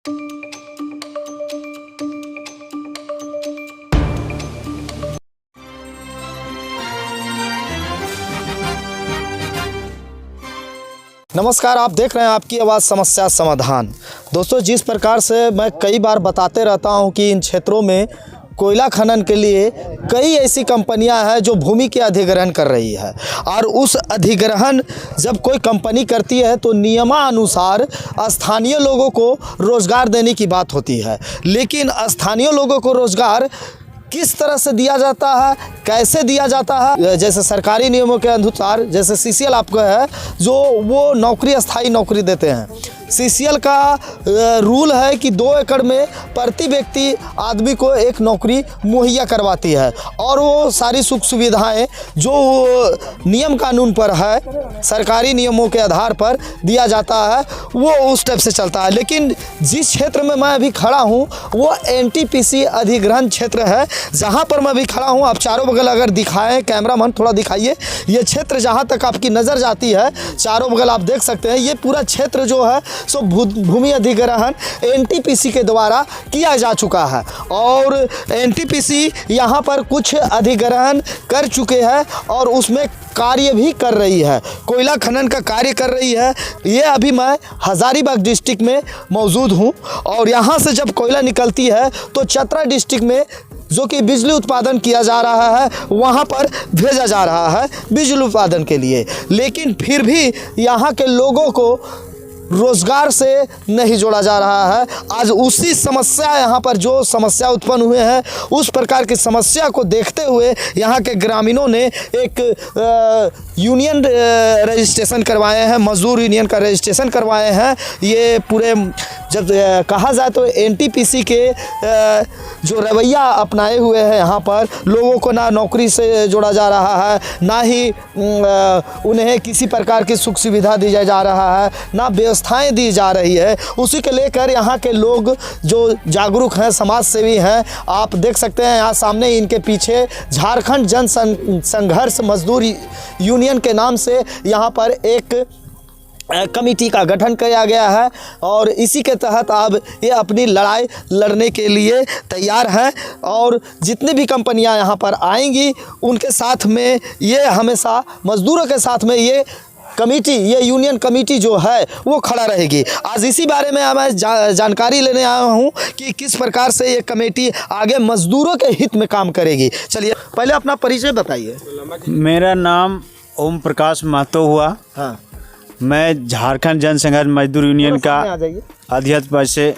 नमस्कार, आप देख रहे हैं आपकी आवाज़ समस्या समाधान। दोस्तों, जिस प्रकार से मैं कई बार बताते रहता हूं कि इन क्षेत्रों में कोयला खनन के लिए कई ऐसी कंपनियां हैं जो भूमि के अधिग्रहण कर रही है, और उस अधिग्रहण जब कोई कंपनी करती है तो नियमानुसार स्थानीय लोगों को रोज़गार देने की बात होती है। लेकिन स्थानीय लोगों को रोज़गार किस तरह से दिया जाता है, कैसे दिया जाता है? जैसे सरकारी नियमों के अनुसार, जैसे सीसीएल आपको है जो वो नौकरी, अस्थाई नौकरी देते हैं। सीसीएल का रूल है कि 2 एकड़ में प्रति व्यक्ति आदमी को एक नौकरी मुहैया करवाती है, और वो सारी सुख सुविधाएं जो नियम कानून पर है, सरकारी नियमों के आधार पर दिया जाता है, वो उस टाइप से चलता है। लेकिन जिस क्षेत्र में मैं अभी खड़ा हूँ वो एनटीपीसी अधिग्रहण क्षेत्र है, जहाँ पर मैं अभी खड़ा हूँ। आप चारों बगल अगर दिखाएं, कैमरामैन थोड़ा दिखाइए, ये क्षेत्र जहाँ तक आपकी नज़र जाती है चारों बगल आप देख सकते हैं। ये पूरा क्षेत्र जो है सो भूमि अधिग्रहण एनटीपीसी के द्वारा किया जा चुका है, और एनटीपीसी यहाँ पर कुछ अधिग्रहण कर चुके हैं और उसमें कार्य भी कर रही है, कोयला खनन का कार्य कर रही है। ये अभी मैं हज़ारीबाग डिस्ट्रिक्ट में मौजूद हूँ, और यहाँ से जब कोयला निकलती है तो चतरा डिस्ट्रिक्ट में जो कि बिजली उत्पादन किया जा रहा है वहाँ पर भेजा जा रहा है बिजली उत्पादन के लिए। लेकिन फिर भी यहाँ के लोगों को रोज़गार से नहीं जोड़ा जा रहा है। आज उसी समस्या, यहाँ पर जो समस्या उत्पन्न हुए हैं उस प्रकार की समस्या को देखते हुए यहाँ के ग्रामीणों ने एक यूनियन रजिस्ट्रेशन करवाए हैं, मजदूर यूनियन का रजिस्ट्रेशन करवाए हैं। ये पूरे जब कहा जाए तो एनटीपीसी के जो रवैया अपनाए हुए हैं, यहाँ पर लोगों को ना नौकरी से जोड़ा जा रहा है, ना ही उन्हें किसी प्रकार की सुख सुविधा दी जा रहा है, ना व्यवस्थाएं दी जा रही है। उसी के लेकर यहाँ के लोग जो जागरूक हैं, समाज सेवी हैं, आप देख सकते हैं यहाँ सामने इनके पीछे झारखंड जन संघर्ष मजदूर यूनियन के नाम से यहाँ पर एक कमेटी का गठन किया गया है, और इसी के तहत अब ये अपनी लड़ाई लड़ने के लिए तैयार हैं। और जितनी भी कंपनियां यहाँ पर आएंगी उनके साथ में ये हमेशा मज़दूरों के साथ में ये कमेटी, ये यूनियन कमेटी जो है वो खड़ा रहेगी। आज इसी बारे में मैं जानकारी लेने आया हूँ कि किस प्रकार से ये कमेटी आगे मज़दूरों के हित में काम करेगी। चलिए पहले अपना परिचय बताइए। मेरा नाम ओम प्रकाश महतो हुआ। हाँ, मैं झारखंड जन संघर्ष मजदूर यूनियन का अध्यक्ष पद से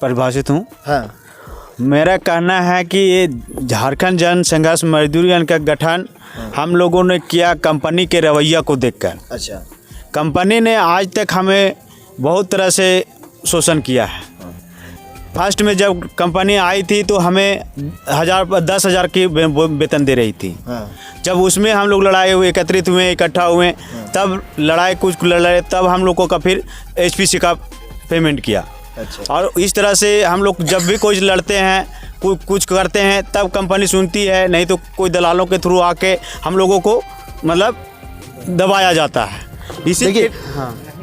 परिभाषित हूँ। हाँ। मेरा कहना है कि ये झारखंड जन संघर्ष मजदूर यूनियन का गठन हम लोगों ने किया कंपनी के रवैया को देखकर। अच्छा। कंपनी ने आज तक हमें बहुत तरह से शोषण किया है। फर्स्ट में जब कंपनी आई थी तो हमें 10,000 की वेतन दे रही थी। जब उसमें हम लोग लड़ाई हुए, एकत्रित हुए, इकट्ठा हुए, तब लड़ाई कुछ लड़ाई, तब हम लोगों का फिर एचपीसी का पेमेंट किया। अच्छा। और इस तरह से हम लोग जब भी कुछ लड़ते हैं, कुछ करते हैं, तब कंपनी सुनती है, नहीं तो कोई दलालों के थ्रू आके हम लोगों को मतलब दबाया जाता है। इसी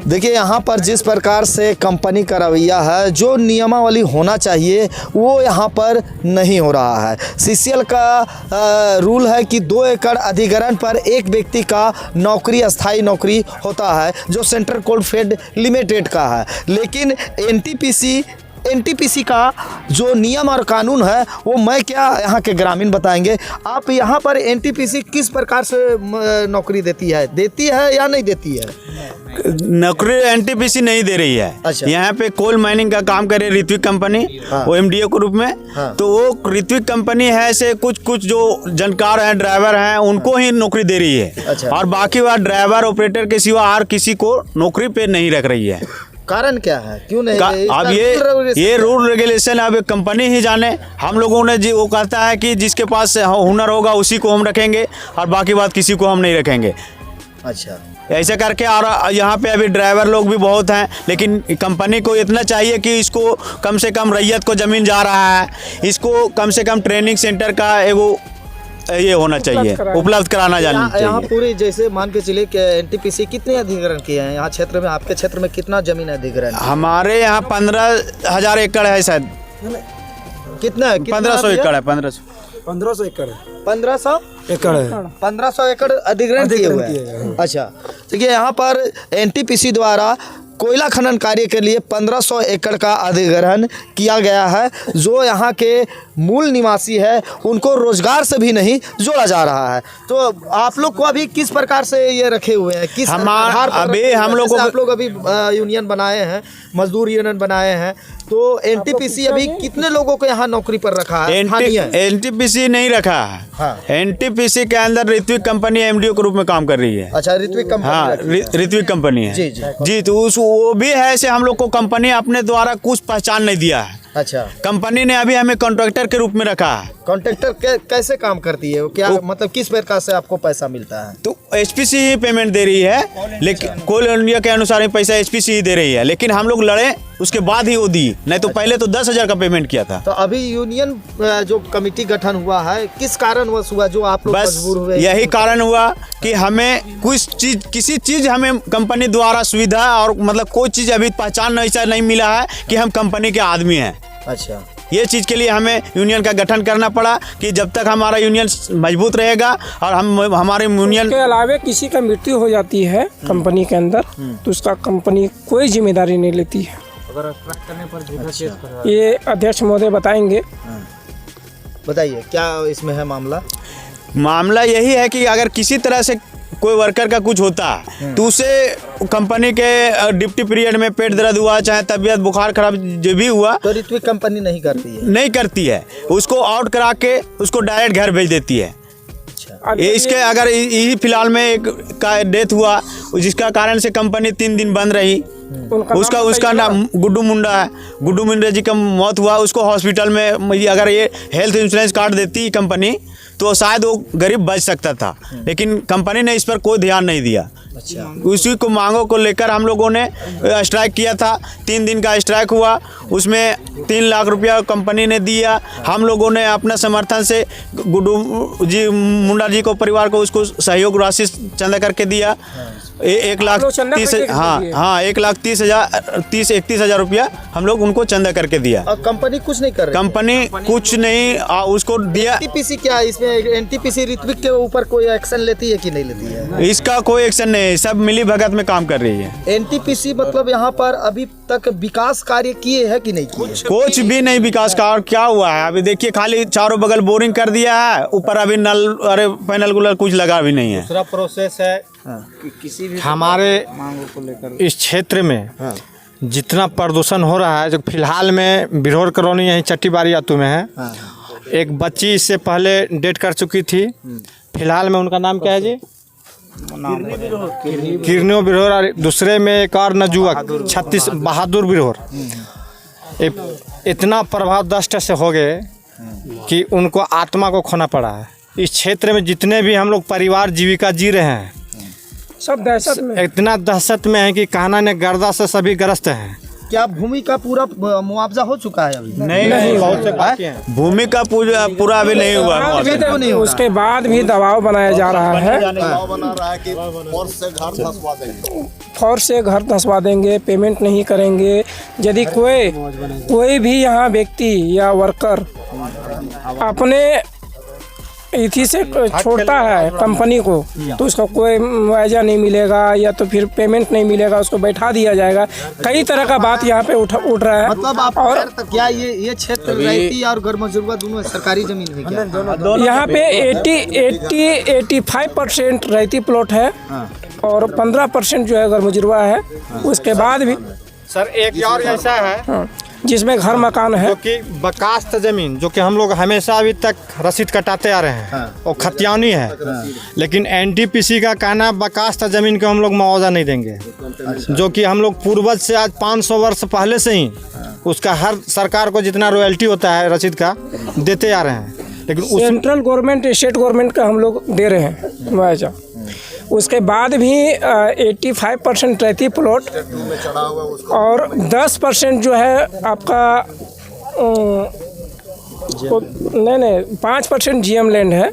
देखिए यहाँ पर जिस प्रकार से कंपनी का रवैया है, जो नियमावली होना चाहिए वो यहाँ पर नहीं हो रहा है। सीसीएल का रूल है कि 2 एकड़ अधिग्रहण पर एक व्यक्ति का नौकरी, अस्थाई नौकरी होता है, जो सेंट्रल कोलफील्ड लिमिटेड का है। लेकिन एनटीपीसी का जो नियम और कानून है वो मैं क्या, यहाँ के ग्रामीण बताएंगे। आप यहाँ पर एनटीपीसी किस प्रकार से नौकरी देती है या नहीं देती है? नौकरी एनटीपीसी नहीं दे रही है। अच्छा। यहाँ पे कोल माइनिंग का काम करे ऋत्विक कंपनी। हाँ। वो एमडीओ के रूप में। हाँ। तो वो ऋत्विक कंपनी है से कुछ जो जानकार हैं, ड्राइवर हैं, उनको ही नौकरी दे रही है। अच्छा। और बाकी बात ड्राइवर ऑपरेटर के सिवा और किसी को नौकरी पे नहीं रख रही है। कारण क्या है, क्यों नहीं? अब ये रूल रेगुलेशन अब कंपनी ही जाने। हम लोगों ने जी वो कहता है कि जिसके पास हुनर होगा उसी को हम रखेंगे, और बाकी बात किसी को हम नहीं रखेंगे। अच्छा। ऐसे करके, और यहाँ पे अभी ड्राइवर लोग भी बहुत हैं, लेकिन कंपनी को इतना चाहिए कि इसको कम से कम रैयत को ज़मीन जा रहा है, इसको कम से कम ट्रेनिंग सेंटर का एगो ये होना चाहिए, उपलब्ध कराना जाना यहाँ चाहिए। पूरी जैसे मान के चलिए कि एनटीपीसी कितने अधिग्रहण किए हैं यहाँ क्षेत्र में, आपके क्षेत्र में कितना जमीन अधिग्रहण? हमारे यहाँ 15,000 एकड़ है शायद, कितना है? 1500 एकड़ है, 1500 एकड़ 1500 एकड़ है। 1500 एकड़ अधिग्रहण किए हुए हैं। अच्छा, देखिए यहाँ पर एनटीपीसी द्वारा कोयला खनन कार्य के लिए 1500 एकड़ का अधिग्रहण किया गया है। जो यहाँ के मूल निवासी है उनको रोजगार से भी नहीं जोड़ा जा रहा है। तो आप लोग को अभी किस प्रकार से ये रखे हुए हैं, किस आधार पर अभी रखे हुए हैं? हम लोग जैसे को आप लोग अभी यूनियन बनाए हैं, मजदूर यूनियन बनाए हैं, तो एनटीपीसी अभी कितने लोगों को यहाँ नौकरी पर रखा है? एनटीपीसी नहीं रखा है। हाँ। एनटीपीसी के अंदर ऋत्विक कंपनी एमडीओ के रूप में काम कर रही है। अच्छा, ऋत्विक कंपनी। हाँ, ऋत्विक कंपनी है। जी, जी। जी, तो वो भी है ऐसे, हम लोग को कंपनी अपने द्वारा कुछ पहचान नहीं दिया है। अच्छा, कंपनी ने अभी हमें कॉन्ट्रैक्टर के रूप में रखा है। कॉन्ट्रैक्टर कैसे काम करती है? क्या मतलब किस प्रकार से आपको पैसा मिलता है? तो एचपीसी ही पेमेंट दे रही है, लेकिन कोल इंडिया के अनुसार ही पैसा एचपीसी ही दे रही है, लेकिन हम लोग लड़े उसके बाद ही वो दी, नहीं तो पहले तो 10,000 का पेमेंट किया था। तो अभी यूनियन जो कमेटी गठन हुआ है किस कारणवश हुआ जो आप लोग बस मजबूर हुए? यही कारण हुआ कि हमें कुछ चीज, किसी चीज हमें कंपनी द्वारा सुविधा और मतलब कोई चीज अभी पहचान ऐसा नहीं मिला है कि हम कंपनी के आदमी हैं। अच्छा, ये चीज़ के लिए हमें यूनियन का गठन करना पड़ा कि जब तक हमारा यूनियन मजबूत रहेगा और हम हमारे यूनियन के अलावा किसी का मृत्यु हो जाती है कंपनी के अंदर तो उसका कंपनी कोई जिम्मेदारी नहीं लेती है। अगर करने पर ये अध्यक्ष महोदय बताएंगे। बताइए क्या इसमें है मामला यही है कि अगर किसी तरह से कोई वर्कर का कुछ होता है तो उसे कंपनी के ड्यूटी पीरियड में पेट दर्द हुआ, चाहे तबीयत बुखार खराब जो भी हुआ, तो ऋत्विक कंपनी नहीं करती है, उसको आउट करा के उसको डायरेक्ट घर भेज देती है। ये इसके अगर यही फिलहाल में एक का डेथ हुआ जिसका कारण से कंपनी 3 दिन बंद रही, उसका नाम गुड्डू मुंडा है। गुड्डू मुंडा जी का मौत हुआ, उसको हॉस्पिटल में अगर ये हेल्थ इंश्योरेंस कार्ड देती कंपनी तो शायद वो गरीब बच सकता था, लेकिन कंपनी ने इस पर कोई ध्यान नहीं दिया। अच्छा, उसी को मांगों को लेकर हम लोगों ने स्ट्राइक किया था। 3 दिन का स्ट्राइक हुआ, उसमें 3 लाख रुपया कंपनी ने दिया। हम लोगों ने अपना समर्थन से गुड्डू जी मुंडा जी को परिवार को उसको सहयोग राशि चंदा करके दिया। 1,30,000 हाँ 1,30,000 रुपया हम लोग उनको चंदा करके दिया। और कंपनी कुछ नहीं कर रही? कंपनी कुछ नहीं उसको दिया। एनटीपीसी क्या इसमें एनटीपीसी ऋत्विक के ऊपर कोई एक्शन लेती है कि नहीं लेती है? इसका कोई एक्शन नहीं है, सब मिली भगत में काम कर रही है। एनटीपीसी मतलब यहाँ पर अभी तक विकास कार्य किए हैं कि नहीं किए? कुछ भी नहीं विकास कार्य क्या हुआ है। अभी देखिए खाली चारों बगल बोरिंग कर दिया है, ऊपर अभी नल अरे पैनल गुलर कुछ लगा भी नहीं है। दूसरा प्रोसेस है कि किसी भी हमारे को लेकर इस क्षेत्र में जितना प्रदूषण हो रहा है, जो फिलहाल में बिरहोर कॉलोनी यहीं चट्टीबारी यातू में है, एक बच्ची इससे पहले डेट कर चुकी थी। फिलहाल में उनका नाम क्या है जी? किरनो बिरहोर। और दूसरे में एक और नजुवक 36 बहादुर बिरहोर। इतना प्रभावदष्ट से हो गए कि उनको आत्मा को खोना पड़ा है। इस क्षेत्र में जितने भी हम लोग परिवार जीविका जी रहे हैं सब दहशत में, इतना दहशत में है कि कहना ने गर्दा से सभी ग्रस्त हैं। क्या भूमि का पूरा मुआवजा हो चुका है अभी? नहीं, बहुत से बाकी हैं। भूमि का पूरा अभी नहीं हुआ। नहीं उसके बाद भी दबाव बनाया जा रहा है। फोर्स से घर धंसवा देंगे, पेमेंट नहीं करेंगे। यदि कोई भी यहाँ व्यक्ति या वर्कर अपने इथी से छोड़ता है कंपनी को तो उसका कोई मुआवजा नहीं मिलेगा या तो फिर पेमेंट नहीं मिलेगा, उसको बैठा दिया जाएगा। कई तरह का बात यहाँ पे उठ रहा है। मतलब आप और क्या ये क्षेत्र रैती और गरमजुर्वा दोनों सरकारी जमीन है क्या? यहाँ पे 85% रैती प्लॉट है और 15% जो है गरमजुर्वा है। उसके बाद भी सर एक और ऐसा है जिसमें घर मकान है, जो कि बकास्त जमीन, जो कि हम लोग हमेशा अभी तक रसीद कटाते आ रहे हैं और खतियानी है। लेकिन एनटीपीसी का कहना बकास्त जमीन को हम लोग मुआवजा नहीं देंगे। जो कि हम लोग पूर्वज से आज 500 वर्ष पहले से ही उसका हर सरकार को जितना रॉयल्टी होता है रसीद का देते आ रहे हैं। लेकिन सेंट्रल गवर्नमेंट स्टेट गवर्नमेंट का हम लोग दे रहे हैं मुआवजा। उसके बाद भी 85% रहती प्लॉट और 10% जो है आपका नहीं 5% GM लैंड है,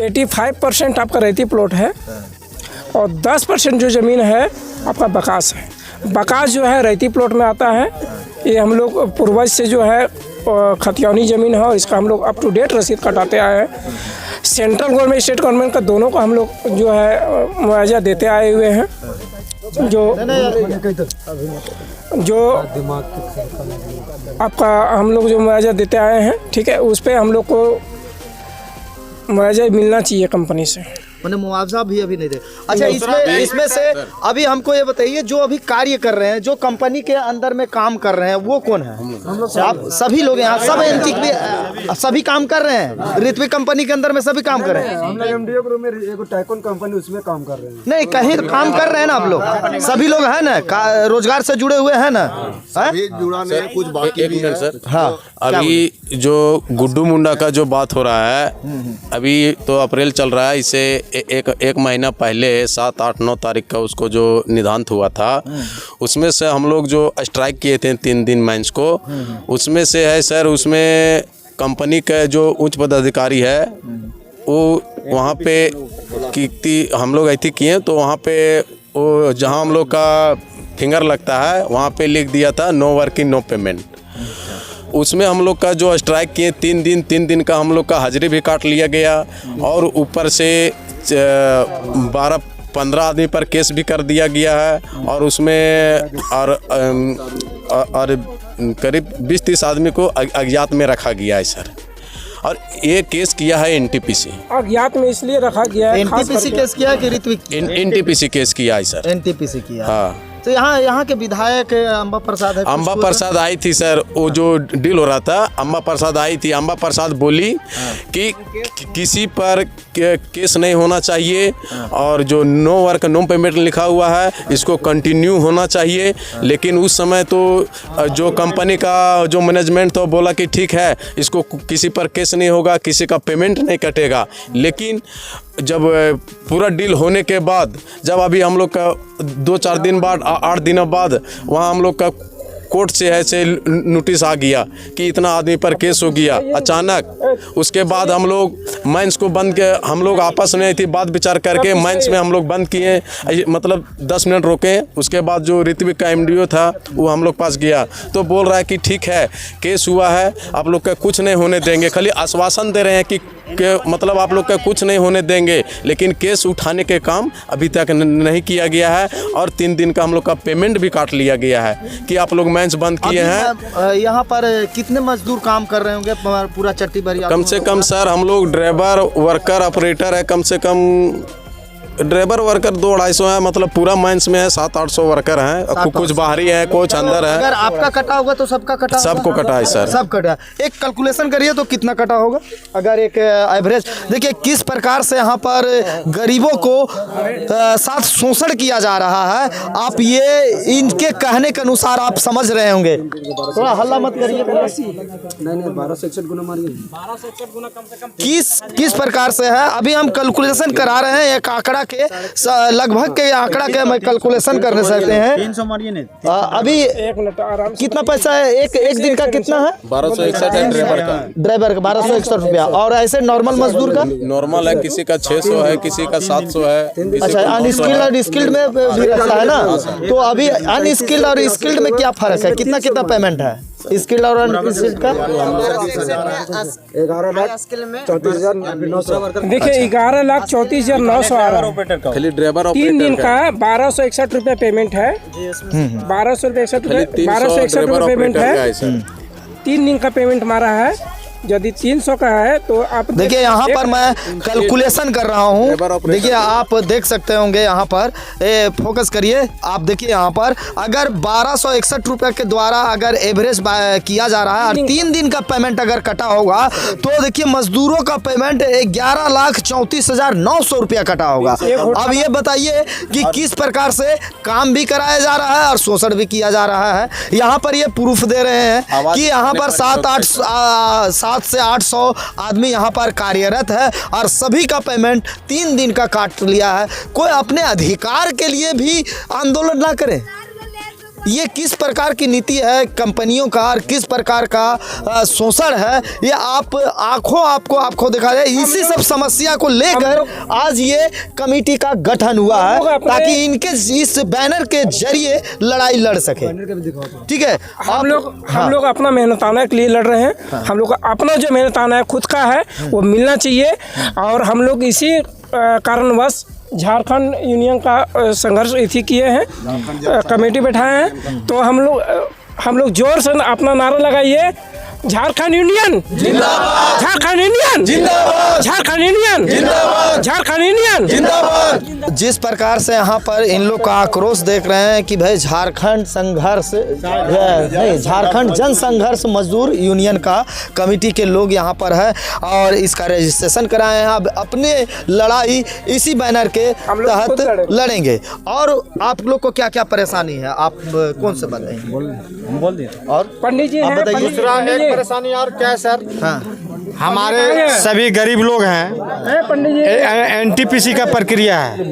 85% आपका रेती प्लॉट है और 10% जो ज़मीन है आपका बकास है। बकास जो है रेती प्लॉट में आता है। ये हम लोग पूर्वज से जो है खतियानी ज़मीन है और इसका हम लोग अप टू डेट रसीद कटाते आए हैं। सेंट्रल गवर्नमेंट स्टेट गवर्नमेंट का दोनों को हम लोग जो है मुआवजा देते आए हुए हैं। जो आपका हम लोग जो मुआवजा देते आए हैं, ठीक है, उस पर हम लोग को मुआवजा मिलना चाहिए कंपनी से। मैंने मुआवजा भी अभी नहीं दे। अच्छा, इसमें से अभी हमको ये बताइए, जो अभी कार्य कर रहे हैं, जो कंपनी के अंदर में काम कर रहे हैं, वो कौन है? हम लोग आप सभी लोग यहाँ सब एंटिक सभी काम कर रहे हैं। ऋत्विक कंपनी के अंदर में सभी काम कर रहे हैं। हम लोग MDO ग्रुप में एक टाइकून कंपनी उसमें काम कर रहे हैं। नहीं, कहीं काम कर रहे हैं ना आप लोग, सभी लोग हैं ना, रोजगार से जुड़े हुए हैं ना? जुड़ा नहीं, कुछ बाकी एक मिनट सर। हाँ, अभी जो गुड्डू मुंडा का जो बात हो रहा है, अभी तो अप्रैल चल रहा है, इसे एक महीना पहले 7, 8, 9 तारीख का उसको जो निधंत हुआ था, उसमें से हम लोग जो स्ट्राइक किए थे 3 दिन माइंस को, उसमें से है सर, उसमें कंपनी का जो उच्च पदाधिकारी है वो वहाँ पे हम लोग ऐसी किए, तो वहाँ पे वो जहाँ हम लोग का फिंगर लगता है वहाँ पे लिख दिया था नो वर्किंग नो पेमेंट। उसमें हम लोग का जो स्ट्राइक किए 3 दिन का हम लोग का हाजिरी भी काट लिया गया और ऊपर से 12-15 आदमी पर केस भी कर दिया गया है और उसमें और करीब 20-30 आदमी को अज्ञात में रखा गया है सर। और ये केस किया है NTPC। अज्ञात में इसलिए रखा गया है, NTPC केस किया है कि ऋत्विक? NTPC केस किया है सर। NTPC किया। हाँ, तो यहाँ के विधायक अम्बा प्रसाद है। अम्बा प्रसाद आई थी सर, वो जो डील हो रहा था, अम्बा प्रसाद आई थी। अम्बा प्रसाद बोली कि किसी पर केस नहीं होना चाहिए और जो नो वर्क नो पेमेंट लिखा हुआ है इसको कंटिन्यू होना चाहिए। लेकिन उस समय तो जो कंपनी का जो मैनेजमेंट तो बोला कि ठीक है, इसको किसी पर केस नहीं होगा, किसी का पेमेंट नहीं कटेगा। लेकिन जब पूरा डील होने के बाद, जब अभी हम लोग का 2-4 दिन बाद 8 दिनों बाद वहाँ हम लोग का कोर्ट से ऐसे नोटिस आ गया कि इतना आदमी पर केस हो गया अचानक। उसके बाद हम लोग माइंस को बंद के, हम लोग आपस में थी बात विचार करके माइंस में हम लोग बंद किए, मतलब 10 मिनट रोके। उसके बाद जो ऋत्विक का MDO था वो हम लोग पास गया तो बोल रहा है कि ठीक है, केस हुआ है, आप लोग का कुछ नहीं होने देंगे। खाली आश्वासन दे रहे हैं कि मतलब आप लोग का कुछ नहीं होने देंगे, लेकिन केस उठाने के काम अभी तक नहीं किया गया है और 3 दिन का हम लोग का पेमेंट भी काट लिया गया है कि आप लोग माइंस बंद किए हैं। यहाँ पर कितने मजदूर काम कर रहे होंगे पूरा चट्टी बरिया? कम से कम सर हम लोग ड्राइवर, वर्कर, ऑपरेटर है, कम से कम ड्राइवर वर्कर 200-250 है, मतलब पूरा माइंस में है 700-800 वर्कर हैं। कुछ बाहरी है, कुछ अंदर है। अगर आपका कटा होगा तो सबका कटा? सबको कटा है सर, सब कटा। एक कैलकुलेशन करिए तो कितना कटा होगा अगर एक एवरेज? देखिए किस प्रकार से यहाँ पर गरीबों को साथ शोषण किया जा रहा है। आप ये इनके कहने के अनुसार आप समझ रहे होंगे। थोड़ा हल्ला मत करिए। नहीं 1261 गुना मारिए। किस प्रकार से है, अभी हम कैलकुलेशन करा रहे हैं। एक आंकड़ा के लगभग के आंकड़ा के मैं कैलकुलेशन करने सकते हैं। 300 मारिए नहीं। अभी एक मिनट आराम से। कितना पैसा है एक दिन का? कितना है? 1261 है ड्राइवर का। ड्राइवर का 1261 रुपया। और ऐसे नॉर्मल मजदूर का? नॉर्मल है, किसी का 600 है, किसी का 700 है। अच्छा, अनस्किल्ड और स्किल्ड में भी रहता है ना? तो अभी अनस्किल्ड और स्किल्ड में क्या फर्क है? कितना पेमेंट है स्किल्ड और अनस्किल्ड का? 11,34,900। देखिए 11,34,900 आ रहा है। खाली ड्राइवर 3 दिन का 1261 रुपये पेमेंट है। 1261 रुपये पेमेंट है। 3 दिन का पेमेंट हमारा है। यदि 300 का है तो आप देखिए यहाँ पर मैं कैलकुलेशन कर रहा हूँ। देखिए आप देख सकते होंगे यहाँ पर, फोकस करिए। आप देखिए यहाँ पर अगर 1261 रुपये के द्वारा अगर एवरेज किया जा रहा है और 3 दिन का पेमेंट अगर कटा होगा तो देखिए मजदूरों का पेमेंट 11,34,900 रुपया कटा होगा। अब ये बताइए कि किस प्रकार से काम भी कराया जा रहा है और शोषण भी किया जा रहा है। यहाँ पर ये प्रूफ दे रहे हैं कि यहाँ पर 7 से 800 आदमी यहाँ पर कार्यरत है और सभी का पेमेंट 3 दिन का काट लिया है। कोई अपने अधिकार के लिए भी आंदोलन ना करे। ये किस प्रकार की नीति है कंपनियों का और किस प्रकार का शोषण है, ये आप आपको दिखा जाए। इसी सब समस्या को लेकर आज ये कमेटी का गठन हुआ है ताकि इनके इस बैनर के जरिए लड़ाई लड़ सके। ठीक है, हम लोग अपना मेहनताना के लिए लड़ रहे हैं। हम लोग का अपना जो मेहनताना है खुद का है वो मिलना चाहिए। और हम लोग इसी कारणवश झारखंड यूनियन का संघर्ष इसी किए हैं, कमेटी बैठाए हैं। तो हम लोग जोर से अपना नारा लगाइए, झारखंड यूनियन जिंदाबाद, झारखंड यूनियन जिंदाबाद, झारखंड यूनियन जिंदाबाद, झारखंड यूनियन जिंदाबाद। जिस प्रकार से यहाँ पर इन लोग का आक्रोश देख रहे हैं कि भाई झारखंड संघर्ष नहीं, झारखंड जन संघर्ष मजदूर यूनियन का कमेटी के लोग यहाँ पर है और इसका रजिस्ट्रेशन कराए हैं। अब अपने लड़ाई इसी बैनर के तहत लड़ेंगे। और आप लोग को क्या क्या परेशानी है, आप कौन से बताएंगे? बोल दिए। और पंडित जी हैं, दूसरा एक परेशानी और क्या है सर, हमारे सभी गरीब लोग हैं, पंडित जी एनटीपीसी का प्रक्रिया है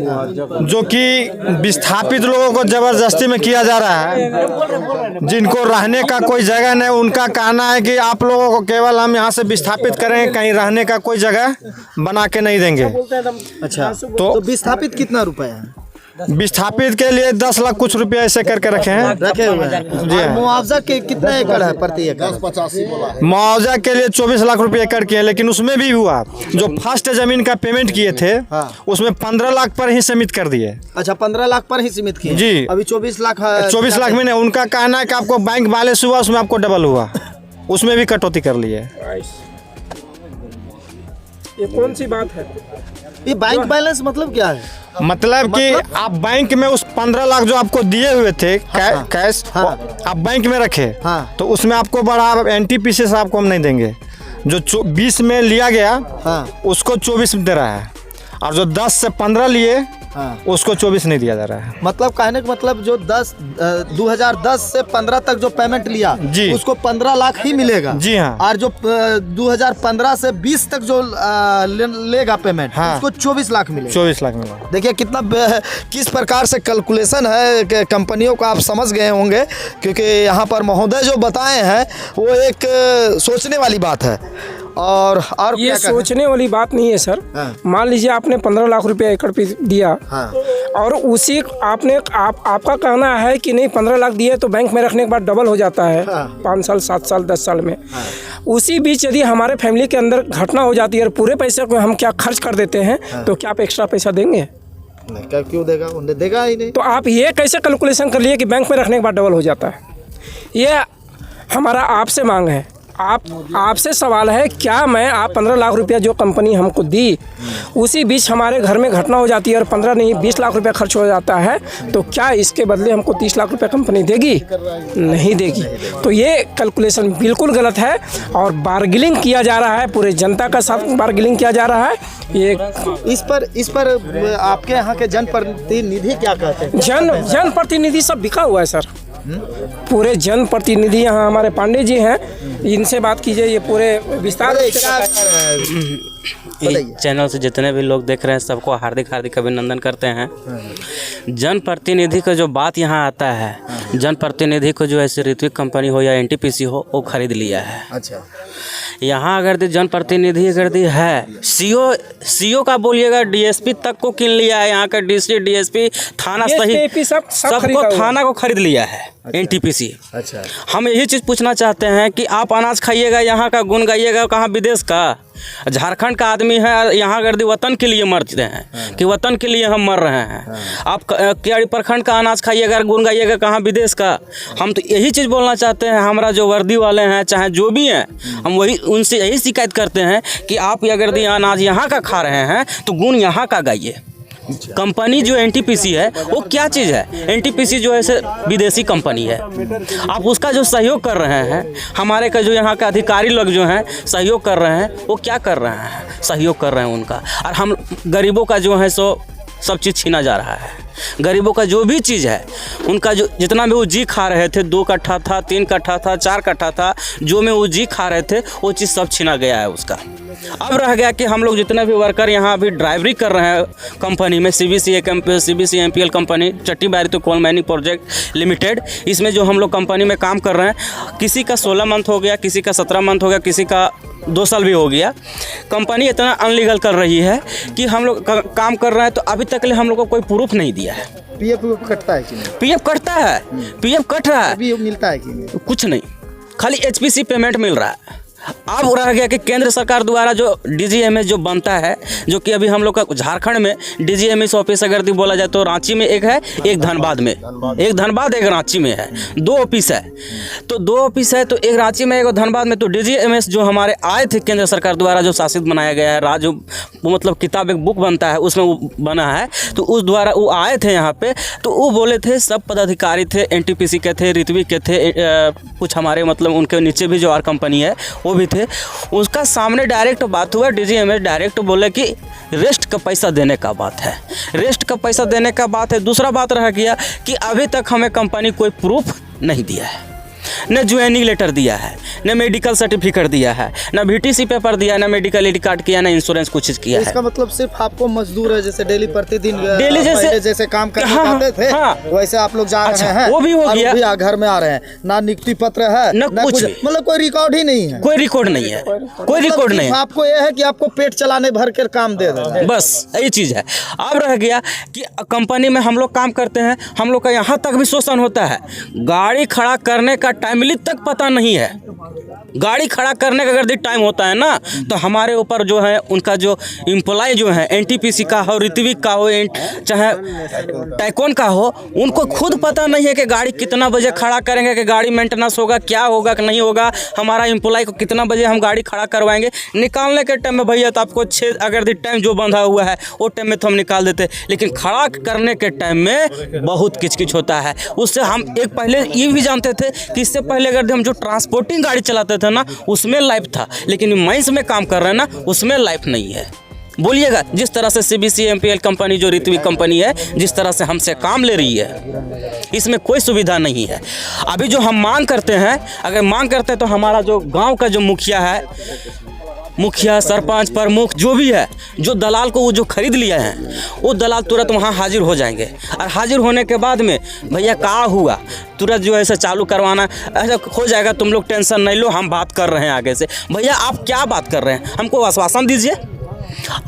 जो कि विस्थापित लोगों को जबरदस्ती में किया जा रहा है। जिनको रहने का कोई जगह नहीं, उनका कहना है कि आप लोगों को केवल हम यहाँ से विस्थापित करें, कहीं रहने का कोई जगह बना के नहीं देंगे। अच्छा, तो विस्थापित कितना रुपए है? विस्थापित के लिए 10 लाख कुछ रुपया ऐसे करके रखे हुए हैं। जी हाँ। मुआवजा के कितना एकड़ है प्रति एकड़? 85 बोला। मुआवजा के लिए 24 लाख रुपए एकड़ किए, लेकिन उसमें भी हुआ जो फर्स्ट जमीन का पेमेंट किए थे उसमें 15 लाख पर ही सीमित कर दिए। अच्छा, 15 लाख पर ही सीमित किए जी। अभी 24 लाख 24 लाख में नहीं, उनका कहना है कि आपको बैंक बैलेंस हुआ उसमें आपको डबल हुआ, उसमें भी कटौती कर लिए। ये कौन सी बात है? ये बैंक बैलेंस मतलब क्या है? मतलब कि आप बैंक में उस 15 लाख जो आपको दिए हुए थे कैश, आप बैंक में रखे, तो उसमें आपको बढ़ा एनटीपीसी से आपको हम नहीं देंगे। जो 20 में लिया गया उसको 24 में दे रहा है, और जो 10 से 15 लिए उसको 24 नहीं दिया जा रहा है। मतलब कहने का मतलब जो 2010 से 15 तक जो पेमेंट लिया जी, उसको 15 लाख ही मिलेगा। जी हाँ। और जो 2015 से 20 तक जो लेगा पेमेंट उसको 24 लाख मिलेगा। 24 लाख मिलेगा। देखिए कितना किस प्रकार से कैलकुलेशन है कि कंपनियों का, आप समझ गए होंगे, क्योंकि यहाँ पर महोदय जो बताए हैं वो एक सोचने वाली बात है। और ये सोचने वाली बात नहीं है सर। मान लीजिए आपने 15 लाख रुपया एकड़ पे दिया, और उसी आपका कहना है कि नहीं 15 लाख दिए तो बैंक में रखने के बाद डबल हो जाता है 5 साल 7 साल 10 साल में। उसी बीच यदि हमारे फैमिली के अंदर घटना हो जाती है और पूरे पैसे को हम क्या खर्च कर देते हैं, तो क्या आप एक्स्ट्रा पैसा देंगे? नहीं, क्यों देगा? उन्हें देगा ही नहीं। तो आप ये कैसे कैलकुलेशन कर लिए कि बैंक में रखने के बाद डबल हो जाता है? ये हमारा आपसे मांग है, आपसे सवाल है, क्या आप 15 लाख रुपया जो कंपनी हमको दी, उसी बीच हमारे घर में घटना हो जाती है और 15 नहीं 20 लाख रुपया खर्च हो जाता है, तो क्या इसके बदले हमको 30 लाख रुपया कंपनी देगी? नहीं देगी। तो ये कैलकुलेशन बिल्कुल गलत है और बार्गेनिंग किया जा रहा है, पूरे जनता का साथ बार्गेनिंग किया जा रहा है। ये इस पर आपके यहाँ के जनप्रतिनिधि क्या कहते हैं? जनप्रतिनिधि सब बिका हुआ है सर। पूरे जनप्रतिनिधि यहाँ हमारे पांडे जी हैं, इनसे बात कीजिए, ये पूरे विस्तार चैनल से जितने भी लोग देख रहे हैं सबको हार्दिक हार्दिक अभिनंदन करते हैं। जनप्रतिनिधि का जो बात यहाँ आता है, जनप्रतिनिधि को जो ऐसे ऋत्विक कंपनी हो या एनटीपीसी हो वो खरीद लिया है। अच्छा, यहाँ अगर जनप्रतिनिधि अगर है, सीओ का बोलिएगा डीएसपी तक को किन लिया है, यहाँ का डीसी डीएसपी थाना सही सबको थाना को खरीद लिया है एनटीपीसी। अच्छा, हम यही चीज़ पूछना चाहते हैं कि आप अनाज खाइएगा, यहाँ का गुण गाइएगा, कहाँ विदेश का? झारखंड का आदमी है, यहाँ गर्दी वतन के लिए मरते हैं कि वतन के लिए हम मर रहे हैं। आप केवाड़ी प्रखंड का अनाज खाइएगा, गुण गाइएगा, कहाँ विदेश का? हम तो यही चीज़ बोलना चाहते हैं। हमारा जो वर्दी वाले हैं चाहे जो भी हैं, हम वही उनसे यही शिकायत करते हैं कि आप अगर अनाज यहाँ का खा रहे हैं तो गुण यहाँ का गाइए। कंपनी जो एनटीपीसी है वो क्या चीज़ है? एनटीपीसी जो है विदेशी कंपनी है। आप उसका जो सहयोग कर रहे हैं, हमारे का जो यहाँ के अधिकारी लोग जो हैं सहयोग कर रहे हैं, वो क्या कर रहे हैं? सहयोग कर रहे हैं उनका, और हम गरीबों का जो है सो सब चीज़ छीना जा रहा है। गरीबों का जो भी चीज़ है, उनका जो जितना भी वो जी खा रहे थे, 2 कट्ठा था, 3 कट्ठा था, 4 कट्ठा था, जो में वो जी खा रहे थे वो चीज़ सब छीना गया है उसका। अब रह गया कि हम लोग जितने भी वर्कर यहाँ अभी ड्राइवरी कर रहे हैं कंपनी में, CBCMPL कंपनी, चट्टी बैरितो कोल माइनिंग प्रोजेक्ट लिमिटेड, इसमें जो हम लोग कंपनी में काम कर रहे हैं, किसी का 16 मंथ हो गया, किसी का 17 मंथ हो गया, किसी का 2 साल भी हो गया। कंपनी इतना अनलीगल कर रही है कि हम लोग काम कर रहे हैं तो अभी तक ले हम लोग को कोई प्रूफ नहीं दिया है। पीएफ कटता है कि नहीं? पीएफ कटता है, पीएफ कट रहा है, अभी मिलता है कि नहीं? कुछ नहीं, खाली HPC पेमेंट मिल रहा है। अब रह गया कि केंद्र सरकार द्वारा जो DGMS जो बनता है, जो कि अभी हम लोग का झारखंड में DGMS ऑफिस अगर बोला जाए तो रांची में एक है, एक धनबाद में, एक धनबाद एक रांची में है, 2 ऑफिस है। तो 2 ऑफिस है, तो एक रांची में एक धनबाद में। तो DGMS जो हमारे आए थे केंद्र सरकार द्वारा जो शासित बनाया गया है, राज मतलब किताब एक बुक बनता है उसमें वो बना है, तो उस द्वारा वो आए थे यहाँ पे। तो वो बोले थे सब पदाधिकारी थे, NTPC के थे, ऋत्विक के थे, कुछ हमारे मतलब उनके नीचे भी जो और कंपनी है वो भी थे। उसका सामने डायरेक्ट बात हुआ, DGMS डायरेक्ट बोले कि रेस्ट का पैसा देने का बात है, रेस्ट का पैसा देने का बात है। दूसरा बात रह गया कि अभी तक हमें कंपनी कोई प्रूफ नहीं दिया है, न ज्वाइनिंग लेटर दिया है, न मेडिकल सर्टिफिकेट दिया है, न VTC पेपर दिया है, न मेडिकल ID कार्ड किया, न इंश्योरेंस कुछ चीज़ किया है। इसका मतलब सिर्फ आपको मजदूर है, जैसे डेली प्रतिदिन डेली जैसे काम करने हाँ, जाते थे, हाँ, वैसे आप लोग जा अच्छा, रहे हैं, वो भी हो और गया, वो भी घर में आ रहे हैं, ना नियुक्ति पत्र है, न कुछ भी, मतलब कोई रिकॉर्ड ही नहीं है, कोई रिकॉर्ड नहीं है, कोई रिकॉर्ड नहीं है। आपको यह है कि आपको पेट चलाने भर कर काम दे दें, बस यही चीज़ है। अब रह गया कि कंपनी में हम लोग काम करते हैं, हम लोग का यहाँ तक भी शोषण होता है। गाड़ी खड़ा करने का टाइमली तक पता नहीं है, गाड़ी खड़ा करने का अगर भी टाइम होता है ना, तो हमारे ऊपर जो है उनका जो एम्प्लॉय जो है, NTPC का हो, ऋत्विक का हो, चाहे टाइकोन का हो, उनको खुद पता नहीं है कि गाड़ी कितना बजे खड़ा करेंगे, कि गाड़ी मेंटेनेंस होगा, क्या होगा कि नहीं होगा, हमारा एम्प्लॉय को कितना बजे हम गाड़ी खड़ा करवाएंगे। निकालने के टाइम में भैया तो आपको 6 अगर टाइम जो बंधा हुआ है वो टाइम में तो हम निकाल देते, लेकिन खड़ा करने के टाइम में बहुत किचकिच होता है। उससे हम एक पहले ये भी जानते थे कि इससे पहले अगर हम जो ट्रांसपोर्टिंग गाड़ी चलाते थे ना, उसमें लाइफ था, लेकिन माइंस में काम कर रहे हैं ना, उसमें लाइफ नहीं है। बोलिएगा जिस तरह से CBCMPL कंपनी जो ऋत्विक कंपनी है, जिस तरह से हमसे काम ले रही है, इसमें कोई सुविधा नहीं है। अभी जो हम मांग करते हैं, अगर मांग करते हैं तो हमारा जो गांव का जो मुखिया है, मुखिया, सरपंच, प्रमुख जो भी है, जो दलाल को वो जो खरीद लिया है, वो दलाल तुरंत वहाँ हाजिर हो जाएंगे। और हाजिर होने के बाद में भैया क्या हुआ, तुरंत जो ऐसा चालू करवाना ऐसा हो जाएगा, तुम लोग टेंशन नहीं लो, हम बात कर रहे हैं आगे से। भैया आप क्या बात कर रहे हैं, हमको आश्वासन दीजिए।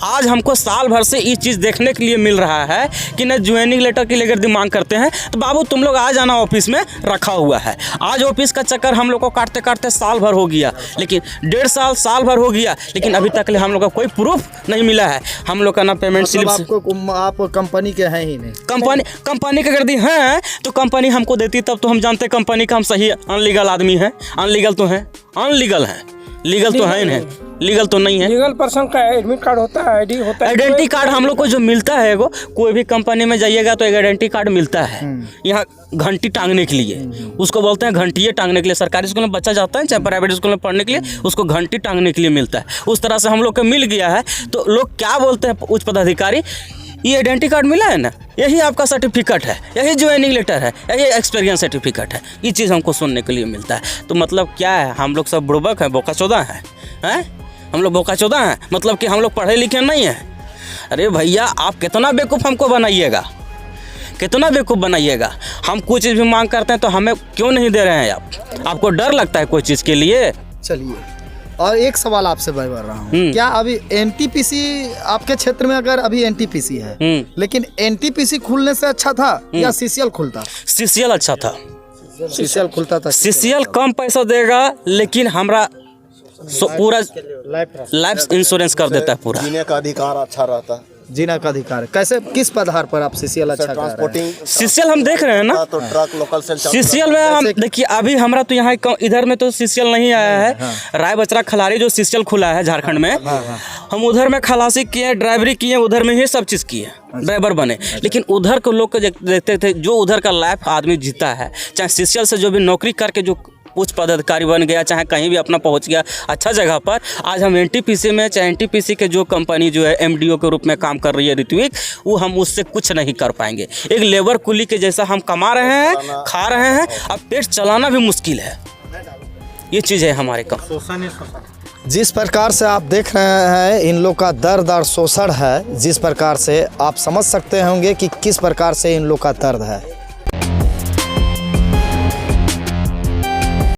आज हमको साल भर से ये चीज़ देखने के लिए मिल रहा है कि न ज्वाइनिंग लेटर की लेकर मांग करते हैं, तो बाबू तुम लोग आ जाना, ऑफिस में रखा हुआ है। आज ऑफिस का चक्कर हम लोग को काटते काटते साल भर हो गया, लेकिन 1.5 साल भर हो गया, लेकिन अभी तक ले हम लोग का कोई प्रूफ नहीं मिला है। हम लोग का ना पेमेंट स्लिप, आप कंपनी के हैं ही नहीं, कंपनी के अगर दी हैं तो कंपनी हमको देती, तब तो हम जानते कंपनी का हम सही अनलीगल आदमी हैं। अनलीगल तो हैं, अनलीगल हैं, लीगल तो है नहीं, लीगल तो नहीं है। लीगल पर्सन का एडमिट कार्ड होता है, ID होता है, आइडेंटिटी कार्ड हम लोग को जो मिलता है, वो कोई भी कंपनी में जाइएगा तो एक आइडेंटिटी कार्ड मिलता है यहाँ घंटी टांगने के लिए, उसको बोलते हैं घंटिये टांगने के लिए। सरकारी स्कूल में बच्चा जाता है, चाहे प्राइवेट स्कूल में पढ़ने के लिए, उसको घंटी टांगने के लिए मिलता है। उस तरह से हम लोग को मिल गया है। तो लोग क्या बोलते हैं उच्च पदाधिकारी, ये आइडेंटिटी कार्ड मिला है ना, यही आपका सर्टिफिकेट है, यही ज्वाइनिंग लेटर है, यही एक्सपीरियंस सर्टिफिकेट है। ये चीज़ हमको सुनने के लिए मिलता है। तो मतलब क्या है, हम लोग सब बुड़बक हैं, बोकाचोदा हैं, हम लोग बोकाचोदा हैं, मतलब कि हम लोग पढ़े लिखे नहीं हैं। अरे भैया आप कितना बेवकूफ़ हमको बनाइएगा, कितना बेवकूफ़ बनाइएगा। हम कोई चीज़ भी मांग करते हैं तो हमें क्यों नहीं दे रहे हैं आप? आपको डर लगता है कोई चीज़ के लिए? चलिए, और एक सवाल आपसे मैं कर रहा हूँ, क्या अभी NTPC आपके क्षेत्र में, अगर अभी NTPC है, लेकिन NTPC खुलने से अच्छा था या CCL खुलता? CCL अच्छा था, CCL खुलता था। CCL कम पैसा देगा, लेकिन हमरा पूरा लाइफ इंश्योरेंस कर देता है पूरा। जीने का अधिकार अच्छा रहता है, जीना का अधिकार। कैसे, किस आधार पर आप CCL अच्छा कर रहे हैं? CCL हम देख रहे हैं ना, तो ट्रक लोकल सेल CCL में हम देखिए, अभी हमारा तो यहाँ इधर में तो CCL नहीं आया है। राय बचरा खलारी जो CCL खुला है झारखंड में, हम उधर में खलासी किए, ड्राइवरी किए, उधर में ही सब चीज़ किए, ड्राइवर बने। लेकिन उधर के लोग को देखते थे, जो उधर का लाइफ आदमी जीता है, चाहे CCL से जो भी नौकरी करके जो उच्च पदाधिकारी बन गया, चाहे कहीं भी अपना पहुंच गया अच्छा जगह पर, आज हम NTPC में, चाहे NTPC के जो कंपनी जो है MDO के रूप में काम कर रही है ऋत्विक, वो हम उससे कुछ नहीं कर पाएंगे। एक लेबर कुली के जैसा हम कमा रहे हैं, खा रहे हैं, अब पेट चलाना भी मुश्किल है। ये चीज़ है हमारे काम। जिस प्रकार से आप देख रहे हैं इन लोग का दर्द और शोषण है, जिस प्रकार से आप समझ सकते होंगे कि किस प्रकार से इन लोग का दर्द है।